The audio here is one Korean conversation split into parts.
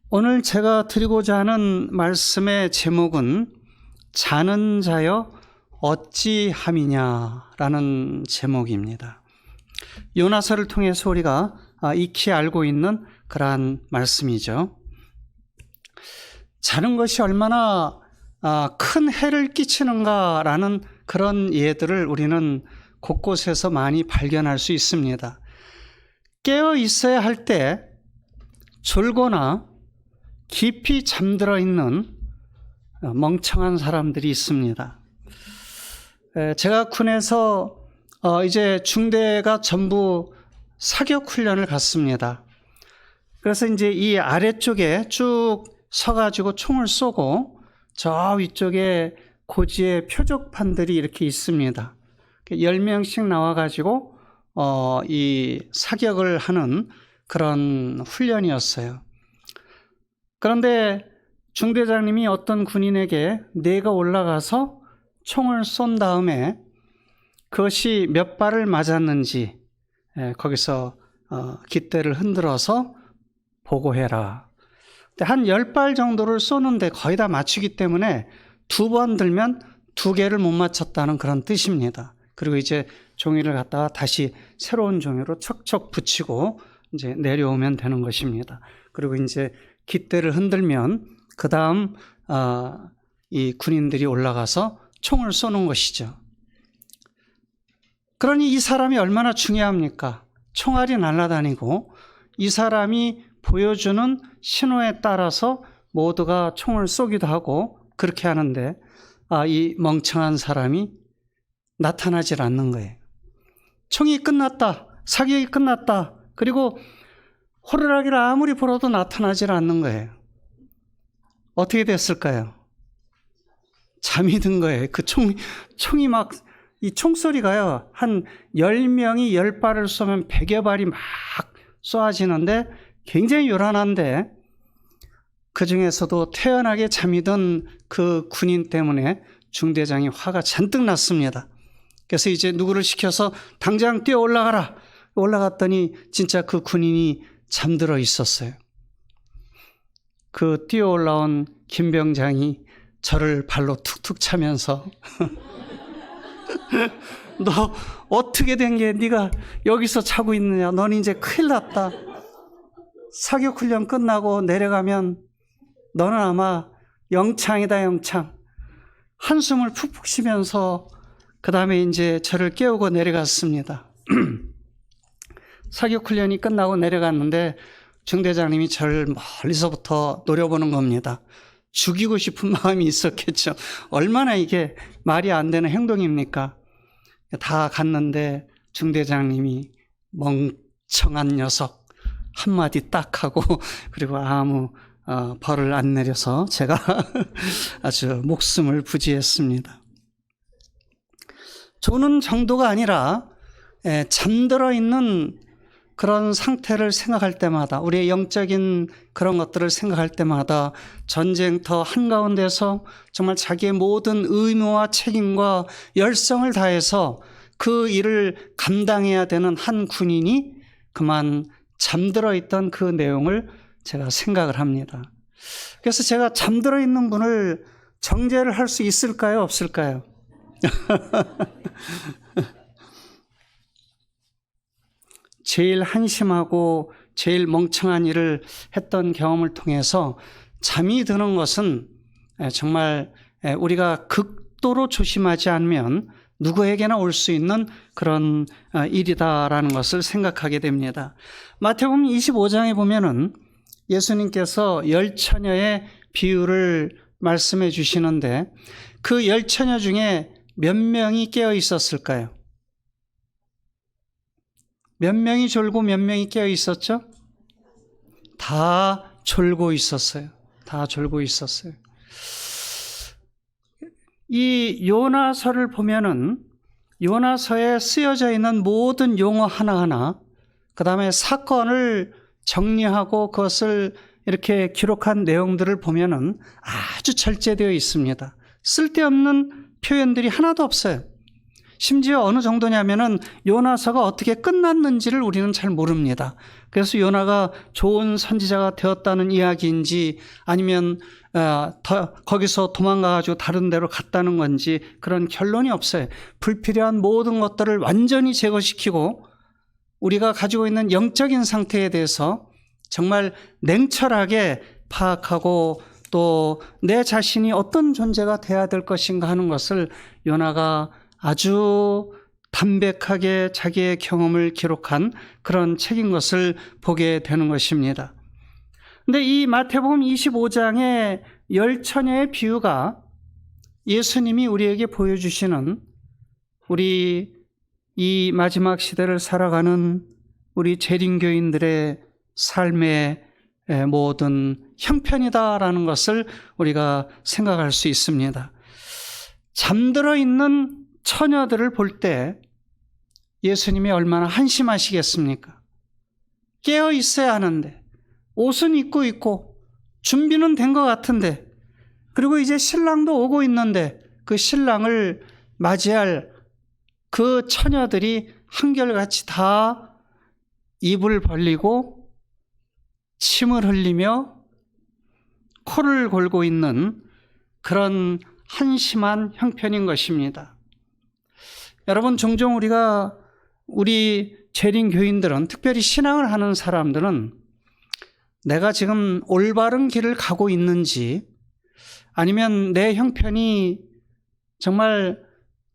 오늘 제가 드리고자 하는 말씀의 제목은 자는 자여 어찌함이냐라는 제목입니다. 요나서를 통해서 우리가 익히 알고 있는 그러한 말씀이죠. 자는 것이 얼마나 큰 해를 끼치는가라는 그런 예들을 우리는 곳곳에서 많이 발견할 수 있습니다. 깨어 있어야 할 때 졸거나 깊이 잠들어 있는 멍청한 사람들이 있습니다. 제가 군에서 이제 중대가 전부 사격 훈련을 갔습니다. 그래서 이제 이 아래쪽에 쭉 서가지고 총을 쏘고 저 위쪽에 고지에 표적판들이 이렇게 있습니다. 10명씩 나와가지고 이 사격을 하는 그런 훈련이었어요. 그런데 중대장님이 어떤 군인에게 내가 올라가서 총을 쏜 다음에 그것이 몇 발을 맞았는지 거기서 깃대를 흔들어서 보고해라. 한 10발 정도를 쏘는데 거의 다 맞추기 때문에 2번 들면 2개를 못 맞췄다는 그런 뜻입니다. 그리고 이제 종이를 갖다가 다시 새로운 종이로 척척 붙이고 이제 내려오면 되는 것입니다. 그리고 이제 깃대를 흔들면 그 다음 이 군인들이 올라가서 총을 쏘는 것이죠. 그러니 이 사람이 얼마나 중요합니까? 총알이 날아다니고 이 사람이 보여주는 신호에 따라서 모두가 총을 쏘기도 하고 그렇게 하는데 이 멍청한 사람이 나타나질 않는 거예요. 총이 끝났다. 사격이 끝났다. 그리고 호루라기를 아무리 불어도 나타나질 않는 거예요. 어떻게 됐을까요? 잠이 든 거예요. 그 총이 막, 이 총소리가요, 한 10명이 10발을 쏘면 100여 발이 막 쏘아지는데 굉장히 요란한데 그 중에서도 태연하게 잠이 든 그 군인 때문에 중대장이 화가 잔뜩 났습니다. 그래서 이제 누구를 시켜서 당장 뛰어 올라가라. 올라갔더니 진짜 그 군인이 잠들어 있었어요. 그 뛰어 올라온 김병장이 저를 발로 툭툭 차면서 너 어떻게 된 게 네가 여기서 자고 있느냐. 넌 이제 큰일 났다. 사격 훈련 끝나고 내려가면 너는 아마 영창이다, 영창. 한숨을 푹푹 쉬면서 그 다음에 이제 저를 깨우고 내려갔습니다. 사격 훈련이 끝나고 내려갔는데 중대장님이 저를 멀리서부터 노려보는 겁니다. 죽이고 싶은 마음이 있었겠죠. 얼마나 이게 말이 안 되는 행동입니까? 다 갔는데 중대장님이 멍청한 녀석 한마디 딱 하고 그리고 아무 벌을 안 내려서 제가 아주 목숨을 부지했습니다. 조는 정도가 아니라 잠들어 있는 그런 상태를 생각할 때마다 우리의 영적인 그런 것들을 생각할 때마다 전쟁터 한가운데서 정말 자기의 모든 의무와 책임과 열성을 다해서 그 일을 감당해야 되는 한 군인이 그만 잠들어 있던 그 내용을 제가 생각을 합니다. 그래서 제가 잠들어 있는 분을 정죄를 할 수 있을까요? 없을까요? 제일 한심하고 제일 멍청한 일을 했던 경험을 통해서 잠이 드는 것은 정말 우리가 극도로 조심하지 않으면 누구에게나 올 수 있는 그런 일이다라는 것을 생각하게 됩니다. 마태복음 25장에 보면은 예수님께서 10처녀의 비유를 말씀해 주시는데 그 10처녀 중에 몇 명이 깨어 있었을까요? 몇 명이 졸고 몇 명이 깨어 있었죠? 다 졸고 있었어요. 다 졸고 있었어요. 이 요나서를 보면은 요나서에 쓰여져 있는 모든 용어 하나하나, 그 다음에 사건을 정리하고 그것을 이렇게 기록한 내용들을 보면은 아주 절제되어 있습니다. 쓸데없는 표현들이 하나도 없어요. 심지어 어느 정도냐면은 요나서가 어떻게 끝났는지를 우리는 잘 모릅니다. 그래서 요나가 좋은 선지자가 되었다는 이야기인지 아니면 거기서 도망가가지고 다른 데로 갔다는 건지 그런 결론이 없어요. 불필요한 모든 것들을 완전히 제거시키고 우리가 가지고 있는 영적인 상태에 대해서 정말 냉철하게 파악하고 또 내 자신이 어떤 존재가 돼야 될 것인가 하는 것을 요나가 아주 담백하게 자기의 경험을 기록한 그런 책인 것을 보게 되는 것입니다. 근데 이 마태복음 25장의 10처녀의 비유가 예수님이 우리에게 보여주시는 우리 이 마지막 시대를 살아가는 우리 재림교인들의 삶의 모든 형편이다라는 것을 우리가 생각할 수 있습니다. 잠들어 있는 처녀들을 볼 때 예수님이 얼마나 한심하시겠습니까? 깨어 있어야 하는데 옷은 입고 있고 준비는 된 것 같은데 그리고 이제 신랑도 오고 있는데 그 신랑을 맞이할 그 처녀들이 한결같이 다 입을 벌리고 침을 흘리며 코를 골고 있는 그런 한심한 형편인 것입니다. 여러분, 종종 우리 재림 교인들은, 특별히 신앙을 하는 사람들은 내가 지금 올바른 길을 가고 있는지 아니면 내 형편이 정말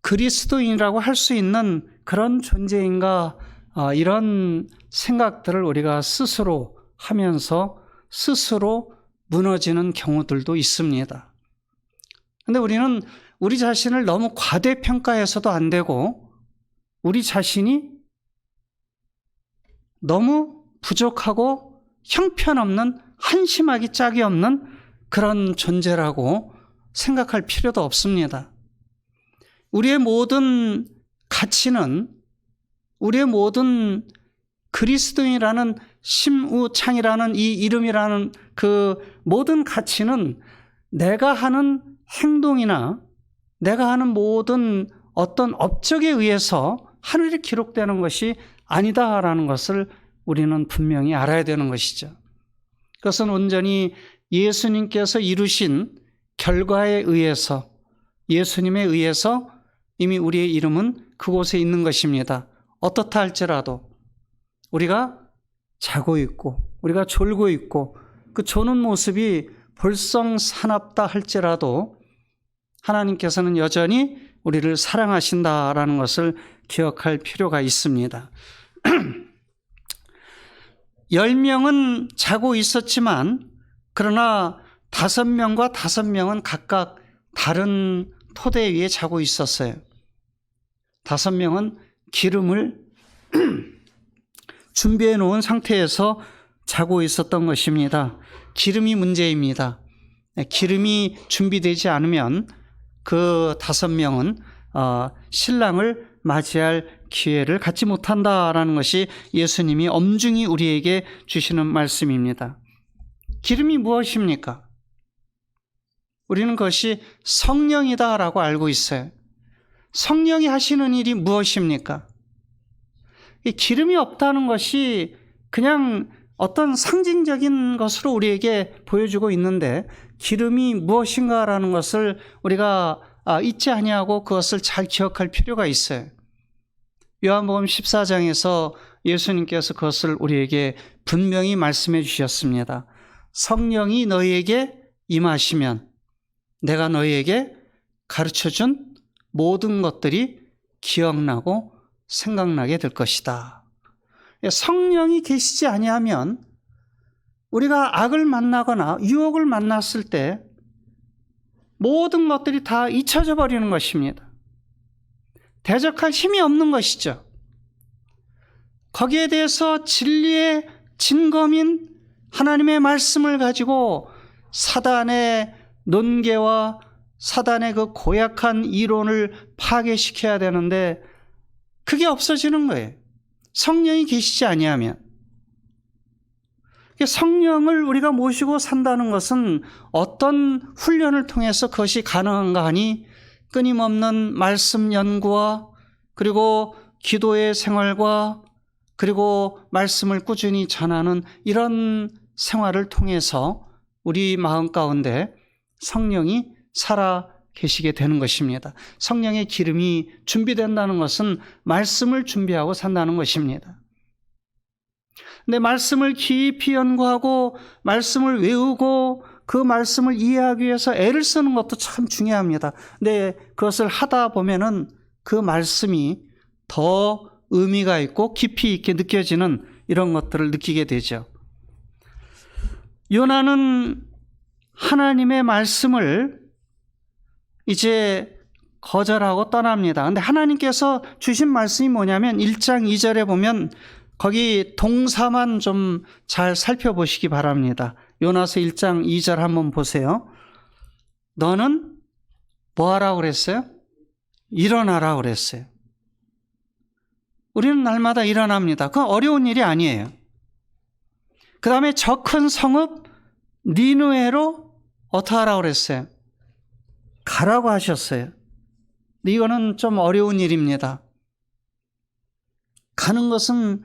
그리스도인이라고 할 수 있는 그런 존재인가, 이런 생각들을 우리가 스스로 하면서 스스로 무너지는 경우들도 있습니다. 그런데 우리는 우리 자신을 너무 과대평가해서도 안 되고 우리 자신이 너무 부족하고 형편없는, 한심하기 짝이 없는 그런 존재라고 생각할 필요도 없습니다. 우리의 모든 가치는, 우리의 모든 그리스도인이라는 심우창이라는 이 이름이라는 그 모든 가치는 내가 하는 행동이나 내가 하는 모든 어떤 업적에 의해서 하늘에 기록되는 것이 아니다라는 것을 우리는 분명히 알아야 되는 것이죠. 그것은 온전히 예수님께서 이루신 결과에 의해서, 예수님에 의해서 이미 우리의 이름은 그곳에 있는 것입니다. 어떻다 할지라도 우리가 자고 있고 우리가 졸고 있고 그 조는 모습이 볼썽사납다 할지라도 하나님께서는 여전히 우리를 사랑하신다라는 것을 기억할 필요가 있습니다. 10명은 자고 있었지만 그러나 5명과 5명은 각각 다른 토대 위에 자고 있었어요. 5명은 기름을 준비해 놓은 상태에서 자고 있었던 것입니다. 기름이 문제입니다. 기름이 준비되지 않으면 그 5명은 신랑을 맞이할 기회를 갖지 못한다라는 것이 예수님이 엄중히 우리에게 주시는 말씀입니다. 기름이 무엇입니까? 우리는 그것이 성령이다라고 알고 있어요. 성령이 하시는 일이 무엇입니까? 이 기름이 없다는 것이 그냥 어떤 상징적인 것으로 우리에게 보여주고 있는데 기름이 무엇인가라는 것을 우리가 잊지 아니하고 그것을 잘 기억할 필요가 있어요. 요한복음 14장에서 예수님께서 그것을 우리에게 분명히 말씀해 주셨습니다. 성령이 너희에게 임하시면 내가 너희에게 가르쳐준 모든 것들이 기억나고 생각나게 될 것이다. 성령이 계시지 아니하면 우리가 악을 만나거나 유혹을 만났을 때 모든 것들이 다 잊혀져 버리는 것입니다. 대적할 힘이 없는 것이죠. 거기에 대해서 진리의 진검인 하나님의 말씀을 가지고 사단의 논계와 사단의 그 고약한 이론을 파괴시켜야 되는데 그게 없어지는 거예요. 성령이 계시지 아니하면. 성령을 우리가 모시고 산다는 것은 어떤 훈련을 통해서 그것이 가능한가 하니 끊임없는 말씀 연구와 그리고 기도의 생활과 그리고 말씀을 꾸준히 전하는 이런 생활을 통해서 우리 마음 가운데 성령이 살아 계시게 되는 것입니다. 성령의 기름이 준비된다는 것은 말씀을 준비하고 산다는 것입니다. 근데 말씀을 깊이 연구하고 말씀을 외우고 그 말씀을 이해하기 위해서 애를 쓰는 것도 참 중요합니다. 근데 그것을 하다 보면은 그 말씀이 더 의미가 있고 깊이 있게 느껴지는 이런 것들을 느끼게 되죠. 요나는 하나님의 말씀을 이제 거절하고 떠납니다. 근데 하나님께서 주신 말씀이 뭐냐면 1장 2절에 보면 거기 동사만 좀 잘 살펴보시기 바랍니다. 요나서 1장 2절 한번 보세요. 너는 뭐 하라고 그랬어요? 일어나라고 그랬어요. 우리는 날마다 일어납니다. 그건 어려운 일이 아니에요. 그 다음에 저 큰 성읍 니느웨로 어떻게 하라고 그랬어요? 가라고 하셨어요. 근데 이거는 좀 어려운 일입니다. 가는 것은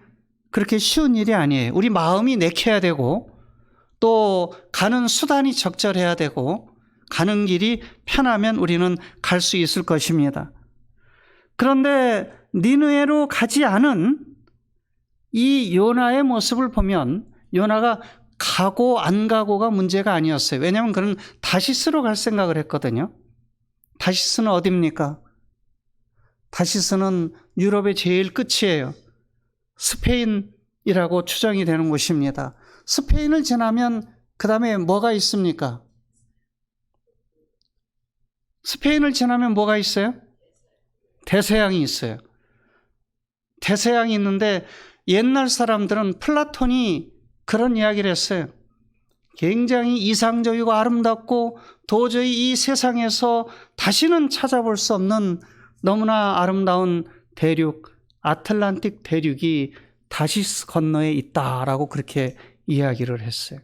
그렇게 쉬운 일이 아니에요. 우리 마음이 내켜야 되고 또 가는 수단이 적절해야 되고 가는 길이 편하면 우리는 갈 수 있을 것입니다. 그런데 니느웨로 가지 않은 이 요나의 모습을 보면 요나가 가고 안 가고가 문제가 아니었어요. 왜냐하면 그는 다시스로 갈 생각을 했거든요. 다시스는 어디입니까? 다시스는 유럽의 제일 끝이에요. 스페인이라고 추정이 되는 곳입니다. 스페인을 지나면 그 다음에 뭐가 있습니까? 스페인을 지나면 뭐가 있어요? 대서양이 있어요. 대서양이 있는데 옛날 사람들은 플라톤이 그런 이야기를 했어요. 굉장히 이상적이고 아름답고 도저히 이 세상에서 다시는 찾아볼 수 없는 너무나 아름다운 대륙, 아틀란틱 대륙이 다시스 건너에 있다라고 그렇게 이야기를 했어요.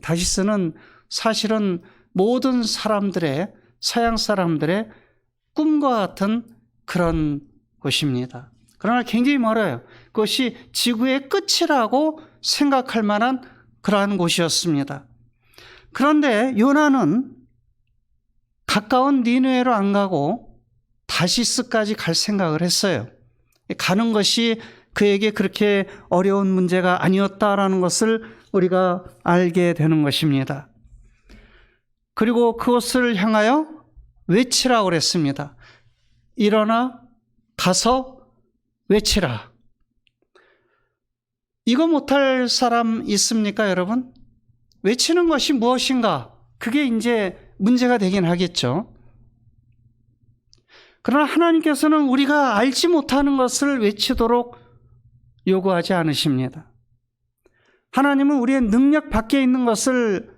다시스는 사실은 모든 사람들의, 서양 사람들의 꿈과 같은 그런 곳입니다. 그러나 굉장히 멀어요. 그것이 지구의 끝이라고 생각할 만한 그러한 곳이었습니다. 그런데 요나는 가까운 니느웨로 안 가고 다시스까지 갈 생각을 했어요. 가는 것이 그에게 그렇게 어려운 문제가 아니었다라는 것을 우리가 알게 되는 것입니다. 그리고 그것을 향하여 외치라고 그랬습니다. 일어나 가서 외치라. 이거 못할 사람 있습니까, 여러분? 외치는 것이 무엇인가? 그게 이제 문제가 되긴 하겠죠. 그러나 하나님께서는 우리가 알지 못하는 것을 외치도록 요구하지 않으십니다. 하나님은 우리의 능력 밖에 있는 것을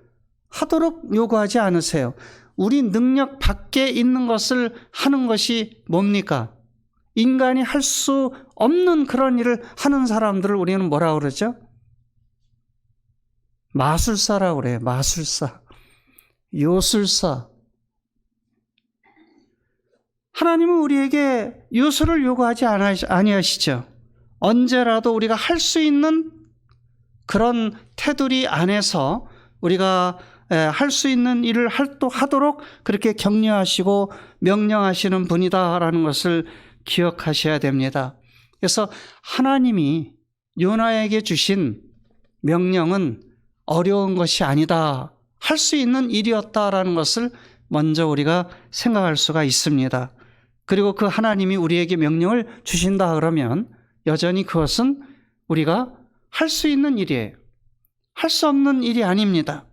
하도록 요구하지 않으세요. 우리 능력 밖에 있는 것을 하는 것이 뭡니까? 인간이 할 수 없는 그런 일을 하는 사람들을 우리는 뭐라고 그러죠? 마술사라고 그래요. 마술사, 요술사. 하나님은 우리에게 요술을 요구하지 아니하시죠. 언제라도 우리가 할 수 있는 그런 테두리 안에서 우리가 할 수 있는 일을 하도록 그렇게 격려하시고 명령하시는 분이다라는 것을 기억하셔야 됩니다. 그래서 하나님이 요나에게 주신 명령은 어려운 것이 아니다. 할 수 있는 일이었다라는 것을 먼저 우리가 생각할 수가 있습니다. 그리고 그 하나님이 우리에게 명령을 주신다 그러면 여전히 그것은 우리가 할 수 있는 일이에요. 할 수 없는 일이 아닙니다.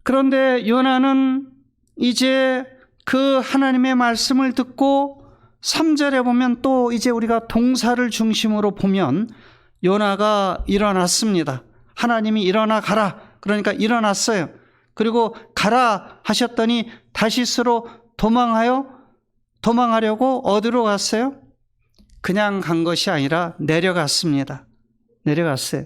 그런데 요나는 이제 그 하나님의 말씀을 듣고 3절에 보면 또 이제 우리가 동사를 중심으로 보면 요나가 일어났습니다. 하나님이 일어나 가라. 그러니까 일어났어요. 그리고 가라 하셨더니 다시스로 도망하려고 어디로 갔어요? 그냥 간 것이 아니라 내려갔습니다. 내려갔어요.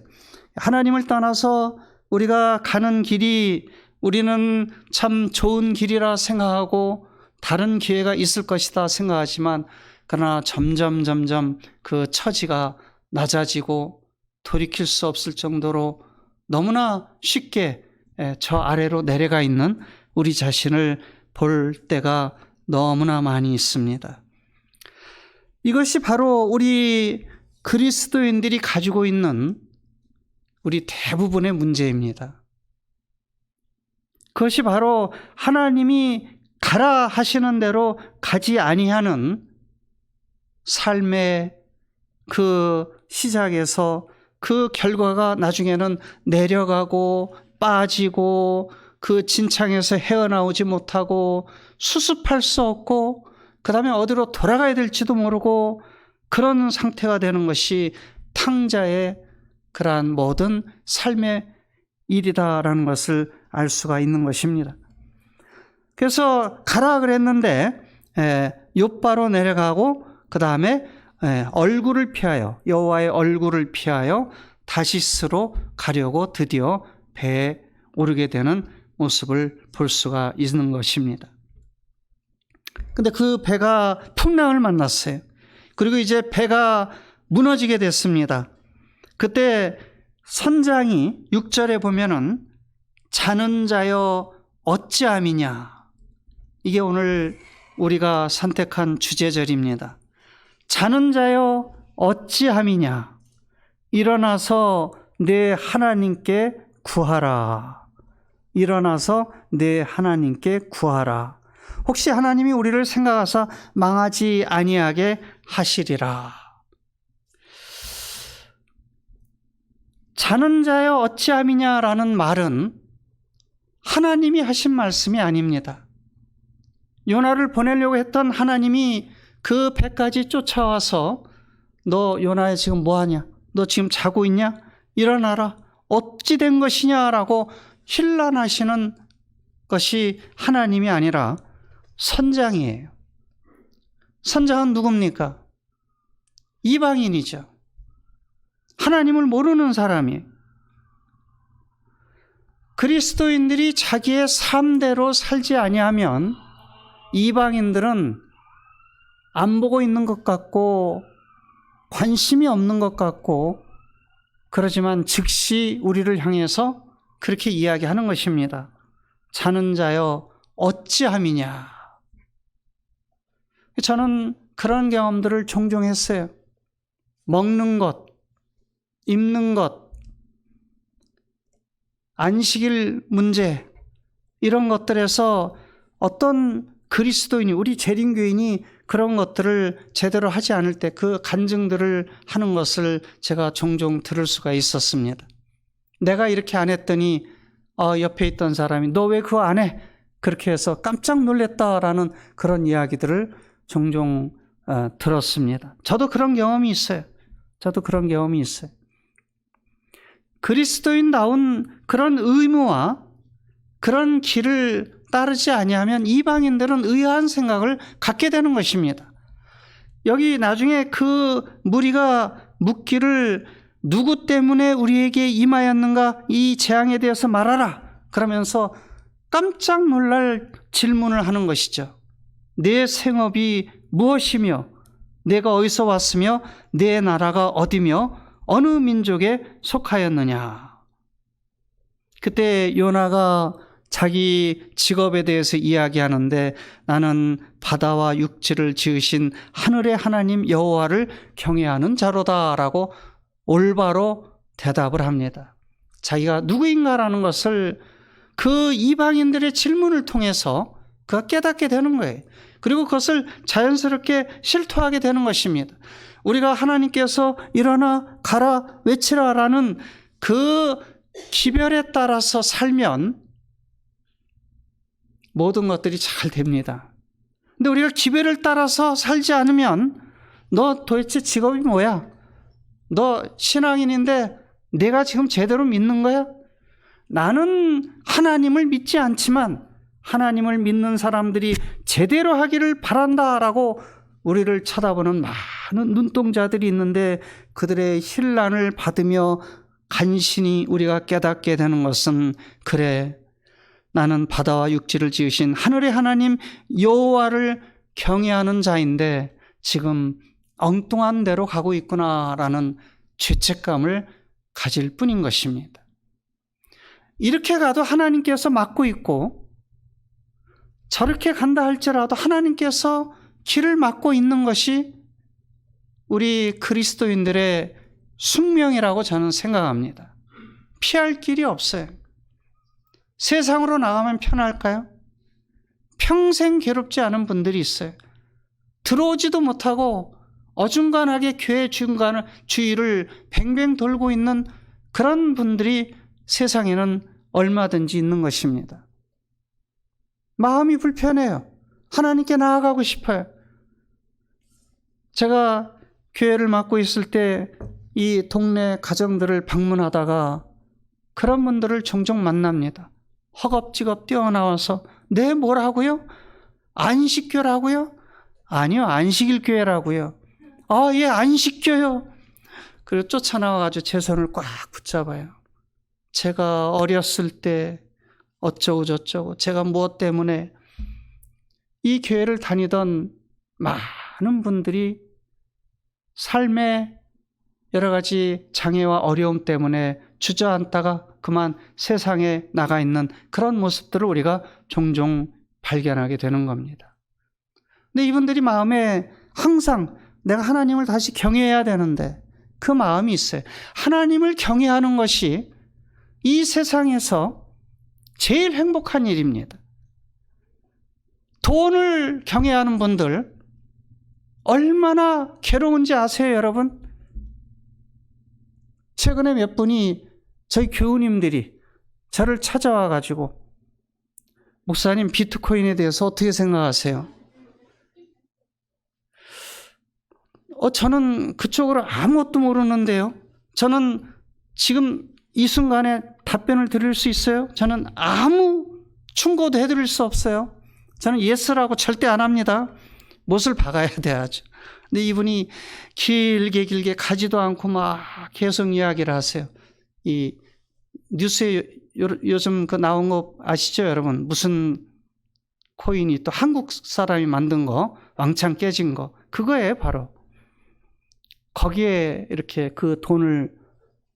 하나님을 떠나서 우리가 가는 길이 우리는 참 좋은 길이라 생각하고 다른 기회가 있을 것이다 생각하지만 그러나 점점 그 처지가 낮아지고 돌이킬 수 없을 정도로 너무나 쉽게 저 아래로 내려가 있는 우리 자신을 볼 때가 너무나 많이 있습니다. 이것이 바로 우리 그리스도인들이 가지고 있는 우리 대부분의 문제입니다. 그것이 바로 하나님이 가라 하시는 대로 가지 아니하는 삶의 그 시작에서 그 결과가 나중에는 내려가고 빠지고 그 진창에서 헤어나오지 못하고 수습할 수 없고 그 다음에 어디로 돌아가야 될지도 모르고 그런 상태가 되는 것이 탕자의 그러한 모든 삶의 일이다라는 것을 알 수가 있는 것입니다. 그래서 가라 그랬는데 욥바로 내려가고 그 다음에 얼굴을 피하여 여호와의 얼굴을 피하여 다시스로 가려고 드디어 배에 오르게 되는 모습을 볼 수가 있는 것입니다. 근데 그 배가 풍랑을 만났어요. 그리고 이제 배가 무너지게 됐습니다. 그때 선장이 6절에 보면은 자는 자여 어찌함이냐. 이게 오늘 우리가 선택한 주제절입니다. 자는 자여 어찌함이냐. 일어나서 내 하나님께 구하라. 일어나서 내 하나님께 구하라. 혹시 하나님이 우리를 생각하사 망하지 아니하게 하시리라. 자는 자여 어찌함이냐라는 말은 하나님이 하신 말씀이 아닙니다. 요나를 보내려고 했던 하나님이 그 배까지 쫓아와서 너 요나야 지금 뭐하냐? 너 지금 자고 있냐? 일어나라. 어찌 된 것이냐라고 힐난하시는 것이 하나님이 아니라 선장이에요. 선장은 누굽니까? 이방인이죠. 하나님을 모르는 사람이에요. 그리스도인들이 자기의 삶대로 살지 아니하면 이방인들은 안 보고 있는 것 같고 관심이 없는 것 같고 그러지만 즉시 우리를 향해서 그렇게 이야기하는 것입니다. 자는 자여 어찌함이냐. 저는 그런 경험들을 종종 했어요. 먹는 것, 입는 것, 안식일 문제 이런 것들에서 어떤 그리스도인이 우리 재림교인이 그런 것들을 제대로 하지 않을 때 그 간증들을 하는 것을 제가 종종 들을 수가 있었습니다. 내가 이렇게 안 했더니 옆에 있던 사람이 너 왜 그거 안 해? 그렇게 해서 깜짝 놀랐다라는 그런 이야기들을 종종 들었습니다. 저도 그런 경험이 있어요. 그리스도인다운 그런 의무와 그런 길을 따르지 아니하면 이방인들은 의아한 생각을 갖게 되는 것입니다. 여기 나중에 그 무리가 묻기를 누구 때문에 우리에게 임하였는가 이 재앙에 대해서 말하라 그러면서 깜짝 놀랄 질문을 하는 것이죠. 내 생업이 무엇이며 내가 어디서 왔으며 내 나라가 어디며 어느 민족에 속하였느냐. 그때 요나가 자기 직업에 대해서 이야기하는데 나는 바다와 육지를 지으신 하늘의 하나님 여호와를 경외하는 자로다라고 올바로 대답을 합니다. 자기가 누구인가라는 것을 그 이방인들의 질문을 통해서 그가 깨닫게 되는 거예요. 그리고 그것을 자연스럽게 실토하게 되는 것입니다. 우리가 하나님께서 일어나 가라 외치라라는 그 기별에 따라서 살면 모든 것들이 잘 됩니다. 근데 우리가 기별을 따라서 살지 않으면 너 도대체 직업이 뭐야? 너 신앙인인데 내가 지금 제대로 믿는 거야? 나는 하나님을 믿지 않지만 하나님을 믿는 사람들이 제대로 하기를 바란다라고 우리를 쳐다보는 많은 눈동자들이 있는데 그들의 힐난을 받으며 간신히 우리가 깨닫게 되는 것은 그래, 나는 바다와 육지를 지으신 하늘의 하나님 여호와를 경외하는 자인데 지금 엉뚱한 데로 가고 있구나라는 죄책감을 가질 뿐인 것입니다. 이렇게 가도 하나님께서 막고 있고 저렇게 간다 할지라도 하나님께서 길을 막고 있는 것이 우리 그리스도인들의 숙명이라고 저는 생각합니다. 피할 길이 없어요. 세상으로 나가면 편할까요? 평생 괴롭지 않은 분들이 있어요. 들어오지도 못하고 어중간하게 교회 주위를 뱅뱅 돌고 있는 그런 분들이 세상에는 얼마든지 있는 것입니다. 마음이 불편해요. 하나님께 나아가고 싶어요. 제가 교회를 맡고 있을 때 이 동네 가정들을 방문하다가 그런 분들을 종종 만납니다. 허겁지겁 뛰어나와서 네 뭐라고요? 안식교라고요? 아니요, 안식일교회라고요. 아, 예, 안식교요. 그리고 쫓아나와가지고 제 손을 꽉 붙잡아요. 제가 어렸을 때 어쩌고 저쩌고 제가 무엇 때문에 이 교회를 다니던 많은 분들이 삶의 여러 가지 장애와 어려움 때문에 주저앉다가 그만 세상에 나가 있는 그런 모습들을 우리가 종종 발견하게 되는 겁니다. 근데 이분들이 마음에 항상 내가 하나님을 다시 경외해야 되는데 그 마음이 있어요. 하나님을 경외하는 것이 이 세상에서 제일 행복한 일입니다. 돈을 경외하는 분들 얼마나 괴로운지 아세요, 여러분? 최근에 몇 분이 저희 교우님들이 저를 찾아와 가지고 목사님 비트코인에 대해서 어떻게 생각하세요? 저는 그쪽으로 아무것도 모르는데요. 저는 지금 이 순간에 답변을 드릴 수 있어요? 저는 아무 충고도 해드릴 수 없어요. 저는 예스라고 절대 안 합니다. 못을 박아야 돼야죠. 근데 이분이 길게 가지도 않고 막 계속 이야기를 하세요. 이 뉴스에 요즘 그 나온 거 아시죠, 여러분? 무슨 코인이 또 한국 사람이 만든 거, 왕창 깨진 거, 그거예요, 바로. 거기에 이렇게 그 돈을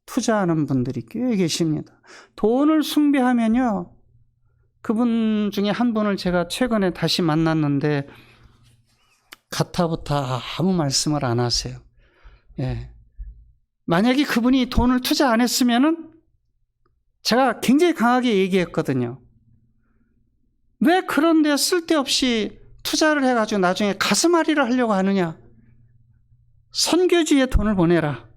투자하는 분들이 꽤 계십니다. 돈을 숭배하면요, 그분 중에 한 분을 제가 최근에 다시 만났는데 가타부타 아무 말씀을 안 하세요. 예. 만약에 그분이 돈을 투자 안 했으면은 제가 굉장히 강하게 얘기했거든요. 왜 그런데 쓸데없이 투자를 해가지고 나중에 가슴앓이를 하려고 하느냐? 선교지에 돈을 보내라.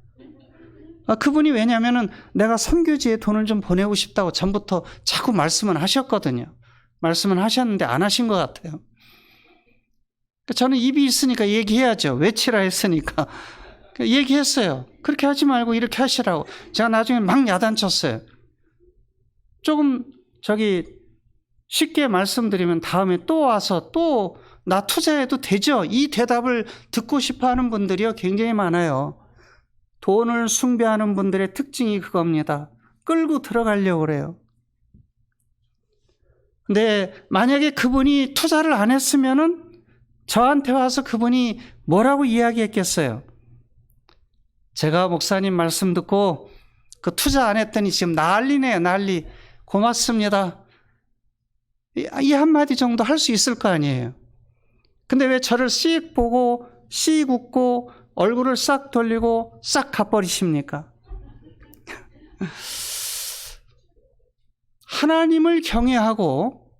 그분이 왜냐면은 내가 선교지에 돈을 좀 보내고 싶다고 전부터 자꾸 말씀은 하셨거든요. 말씀은 하셨는데 안 하신 것 같아요. 저는 입이 있으니까 얘기해야죠. 외치라 했으니까. 얘기했어요. 그렇게 하지 말고 이렇게 하시라고. 제가 나중에 막 야단쳤어요. 조금 쉽게 말씀드리면 다음에 또 와서 또 나 투자해도 되죠? 이 대답을 듣고 싶어 하는 분들이요 굉장히 많아요. 돈을 숭배하는 분들의 특징이 그겁니다. 끌고 들어가려고 그래요. 근데 만약에 그분이 투자를 안 했으면은 저한테 와서 그분이 뭐라고 이야기했겠어요? 제가 목사님 말씀 듣고 그 투자 안 했더니 지금 난리네요, 난리. 고맙습니다. 이 한마디 정도 할 수 있을 거 아니에요. 근데 왜 저를 씩 보고 씩 웃고 얼굴을 싹 돌리고 싹 가버리십니까? 하나님을 경외하고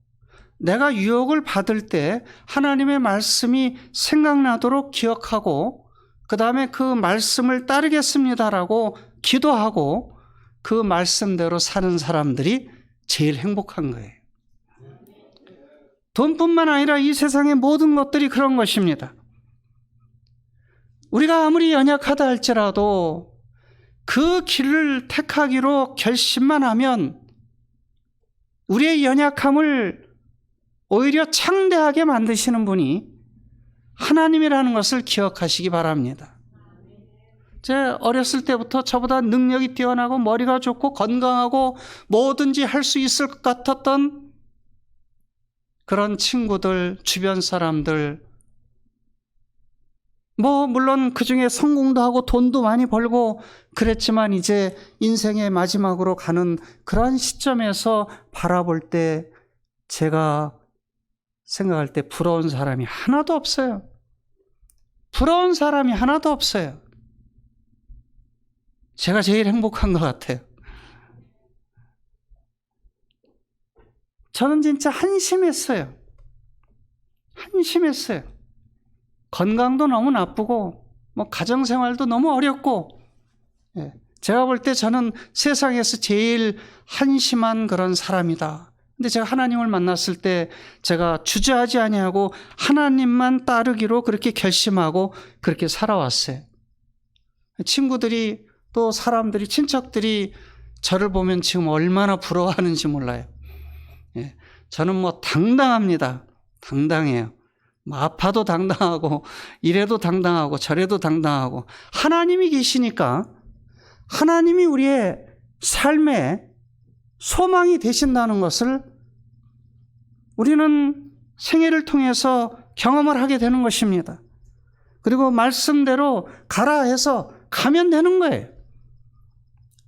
내가 유혹을 받을 때 하나님의 말씀이 생각나도록 기억하고 그 다음에 그 말씀을 따르겠습니다라고 기도하고 그 말씀대로 사는 사람들이 제일 행복한 거예요. 돈뿐만 아니라 이 세상의 모든 것들이 그런 것입니다. 우리가 아무리 연약하다 할지라도 그 길을 택하기로 결심만 하면 우리의 연약함을 오히려 창대하게 만드시는 분이 하나님이라는 것을 기억하시기 바랍니다. 제 어렸을 때부터 저보다 능력이 뛰어나고 머리가 좋고 건강하고 뭐든지 할 수 있을 것 같았던 그런 친구들, 주변 사람들, 물론 그 중에 성공도 하고 돈도 많이 벌고 그랬지만 이제 인생의 마지막으로 가는 그런 시점에서 바라볼 때 제가 생각할 때 부러운 사람이 하나도 없어요. 부러운 사람이 하나도 없어요. 제가 제일 행복한 것 같아요. 저는 진짜 한심했어요. 한심했어요. 건강도 너무 나쁘고 가정생활도 너무 어렵고, 제가 볼 때 저는 세상에서 제일 한심한 그런 사람이다. 근데 제가 하나님을 만났을 때 제가 주저하지 아니하고 하나님만 따르기로 그렇게 결심하고 그렇게 살아왔어요. 친구들이 또 사람들이, 친척들이 저를 보면 지금 얼마나 부러워하는지 몰라요. 저는 당당합니다. 당당해요. 아파도 당당하고 이래도 당당하고 저래도 당당하고, 하나님이 계시니까, 하나님이 우리의 삶의 소망이 되신다는 것을 우리는 생애를 통해서 경험을 하게 되는 것입니다. 그리고 말씀대로 가라 해서 가면 되는 거예요.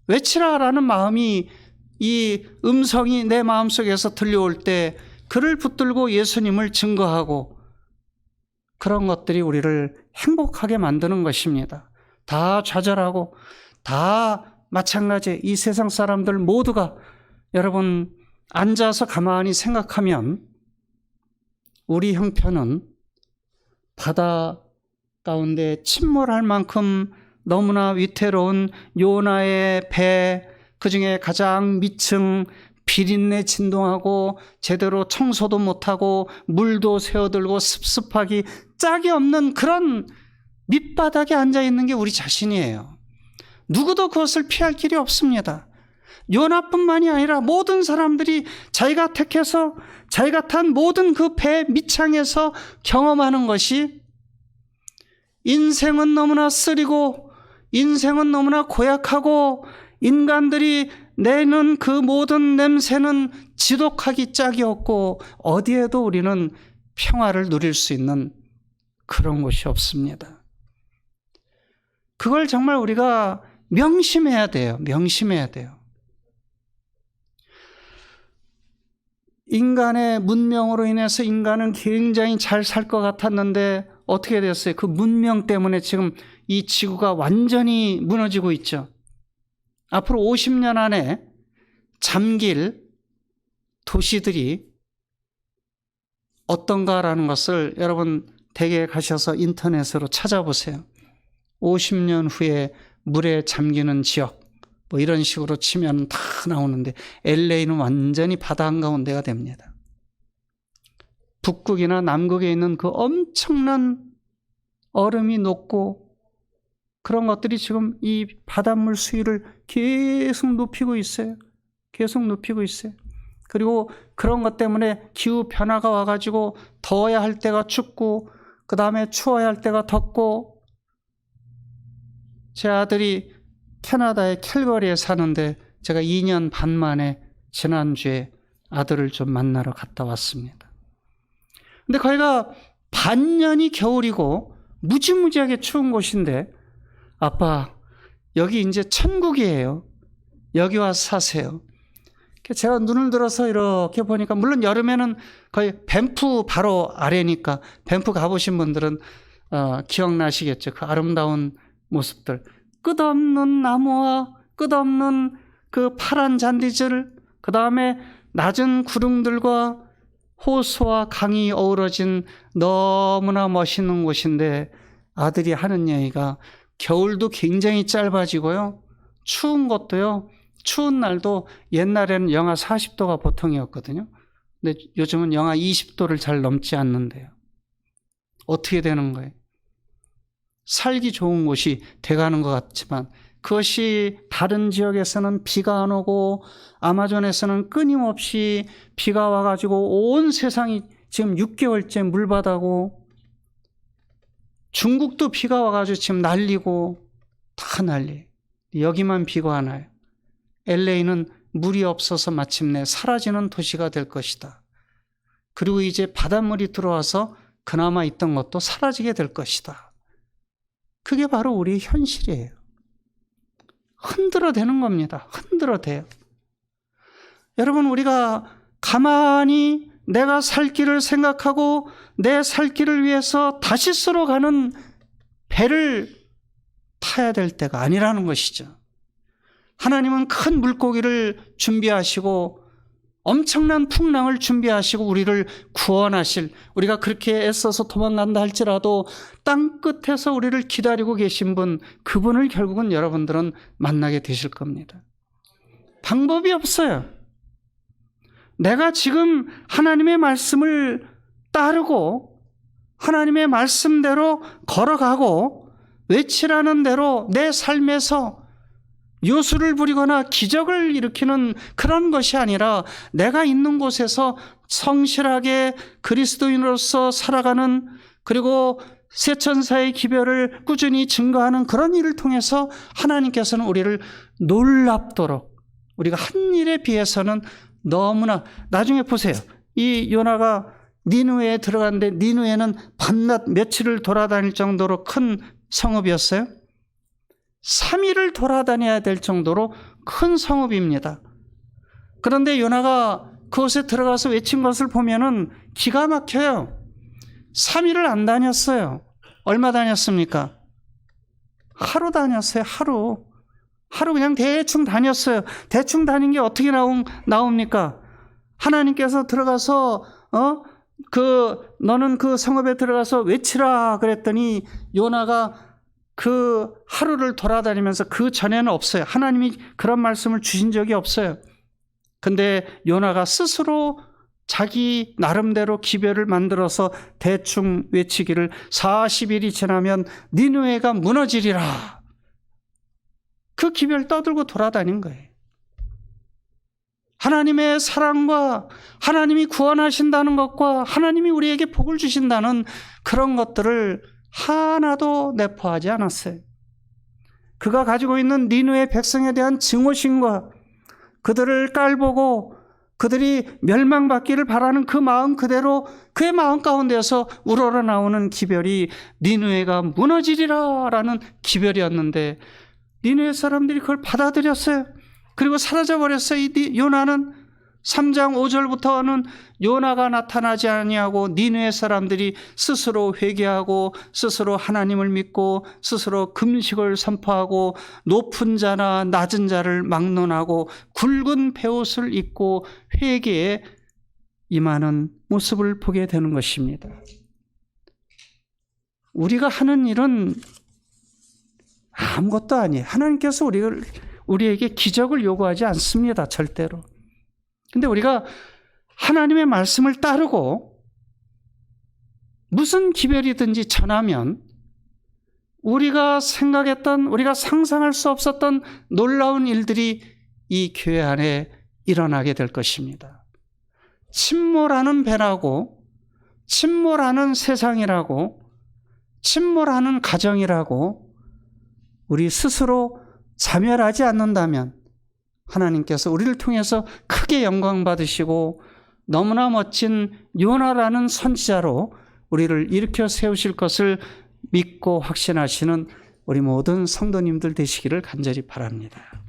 외치라라는 마음이, 이 음성이 내 마음속에서 들려올 때 그를 붙들고 예수님을 증거하고, 그런 것들이 우리를 행복하게 만드는 것입니다. 다 좌절하고 다 마찬가지, 이 세상 사람들 모두가, 여러분 앉아서 가만히 생각하면 우리 형편은 바다 가운데 침몰할 만큼 너무나 위태로운 요나의 배, 그중에 가장 밑층, 비린내 진동하고 제대로 청소도 못하고 물도 새어들고 습습하기 짝이 없는 그런 밑바닥에 앉아있는 게 우리 자신이에요. 누구도 그것을 피할 길이 없습니다. 요나뿐만이 아니라 모든 사람들이 자기가 택해서 자기가 탄 모든 그 배 밑창에서 경험하는 것이, 인생은 너무나 쓰리고 인생은 너무나 고약하고 인간들이 내는 그 모든 냄새는 지독하기 짝이 없고 어디에도 우리는 평화를 누릴 수 있는 그런 곳이 없습니다. 그걸 정말 우리가 명심해야 돼요. 명심해야 돼요. 인간의 문명으로 인해서 인간은 굉장히 잘 살 것 같았는데 어떻게 됐어요? 그 문명 때문에 지금 이 지구가 완전히 무너지고 있죠. 앞으로 50년 안에 잠길 도시들이 어떤가라는 것을 여러분 댁에 가셔서 인터넷으로 찾아보세요. 50년 후에 물에 잠기는 지역, 이런 식으로 치면 다 나오는데 LA는 완전히 바다 한가운데가 됩니다. 북극이나 남극에 있는 그 엄청난 얼음이 녹고 그런 것들이 지금 이 바닷물 수위를 계속 높이고 있어요. 계속 높이고 있어요. 그리고 그런 것 때문에 기후 변화가 와가지고 더워야 할 때가 춥고 그 다음에 추워야 할 때가 덥고, 제 아들이 캐나다의 캘거리에 사는데 제가 2년 반 만에 지난주에 아들을 좀 만나러 갔다 왔습니다. 근데 거기가 반년이 겨울이고 무지무지하게 추운 곳인데, 아빠 여기 이제 천국이에요. 여기 와서 사세요. 제가 눈을 들어서 이렇게 보니까, 물론 여름에는 거의 밴프 바로 아래니까 밴프 가보신 분들은 기억나시겠죠. 그 아름다운 모습들, 끝없는 나무와 끝없는 그 파란 잔디들, 그 다음에 낮은 구름들과 호수와 강이 어우러진 너무나 멋있는 곳인데, 아들이 하는 얘기가 겨울도 굉장히 짧아지고요, 추운 것도요, 추운 날도 옛날에는 영하 40도가 보통이었거든요. 근데 요즘은 영하 20도를 잘 넘지 않는데요. 어떻게 되는 거예요? 살기 좋은 곳이 돼가는 것 같지만 그것이 다른 지역에서는 비가 안 오고 아마존에서는 끊임없이 비가 와가지고 온 세상이 지금 6개월째 물바다고, 중국도 비가 와가지고 지금 난리고 다 난리. 여기만 비가 안 와요. LA는 물이 없어서 마침내 사라지는 도시가 될 것이다. 그리고 이제 바닷물이 들어와서 그나마 있던 것도 사라지게 될 것이다. 그게 바로 우리의 현실이에요. 흔들어대는 겁니다. 흔들어대요. 여러분, 우리가 가만히 내가 살 길을 생각하고 내 살 길을 위해서 다시스로 가는 배를 타야 될 때가 아니라는 것이죠. 하나님은 큰 물고기를 준비하시고 엄청난 풍랑을 준비하시고 우리를 구원하실, 우리가 그렇게 애써서 도망간다 할지라도 땅 끝에서 우리를 기다리고 계신 분, 그분을 결국은 여러분들은 만나게 되실 겁니다. 방법이 없어요. 내가 지금 하나님의 말씀을 따르고 하나님의 말씀대로 걸어가고 외치라는 대로 내 삶에서 요술을 부리거나 기적을 일으키는 그런 것이 아니라 내가 있는 곳에서 성실하게 그리스도인으로서 살아가는, 그리고 세천사의 기별을 꾸준히 증거하는 그런 일을 통해서 하나님께서는 우리를 놀랍도록, 우리가 한 일에 비해서는 너무나, 나중에 보세요. 이 요나가 니느웨에 들어갔는데 니느웨는 밤낮 며칠을 돌아다닐 정도로 큰 성읍이었어요. 3일을 돌아다녀야 될 정도로 큰 성읍입니다. 그런데 요나가 그곳에 들어가서 외친 것을 보면은 기가 막혀요. 3일을 안 다녔어요. 얼마 다녔습니까? 하루 다녔어요. 하루 그냥 대충 다녔어요. 대충 다닌 게 어떻게 나옵니까? 하나님께서 들어가서 너는 그 성읍에 들어가서 외치라 그랬더니 요나가 그 하루를 돌아다니면서, 그 전에는 없어요. 하나님이 그런 말씀을 주신 적이 없어요. 근데 요나가 스스로 자기 나름대로 기별을 만들어서 대충 외치기를 40일이 지나면 니느웨가 무너지리라. 그 기별 떠들고 돌아다닌 거예요. 하나님의 사랑과 하나님이 구원하신다는 것과 하나님이 우리에게 복을 주신다는 그런 것들을 하나도 내포하지 않았어요. 그가 가지고 있는 니느웨 백성에 대한 증오심과 그들을 깔보고 그들이 멸망받기를 바라는 그 마음 그대로, 그의 마음 가운데서 우러러 나오는 기별이 니느웨가 무너지리라 라는 기별이었는데, 니느웨 사람들이 그걸 받아들였어요. 그리고 사라져버렸어요. 이 요나는 3장 5절부터는 요나가 나타나지 아니하고 니느웨 사람들이 스스로 회개하고 스스로 하나님을 믿고 스스로 금식을 선포하고 높은 자나 낮은 자를 막론하고 굵은 베옷을 입고 회개에 임하는 모습을 보게 되는 것입니다. 우리가 하는 일은 아무것도 아니에요. 하나님께서 우리에게 기적을 요구하지 않습니다. 절대로. 근데 우리가 하나님의 말씀을 따르고 무슨 기별이든지 전하면 우리가 생각했던, 우리가 상상할 수 없었던 놀라운 일들이 이 교회 안에 일어나게 될 것입니다. 침몰하는 배라고, 침몰하는 세상이라고, 침몰하는 가정이라고 우리 스스로 자멸하지 않는다면 하나님께서 우리를 통해서 크게 영광 받으시고 너무나 멋진 요나라는 선지자로 우리를 일으켜 세우실 것을 믿고 확신하시는 우리 모든 성도님들 되시기를 간절히 바랍니다.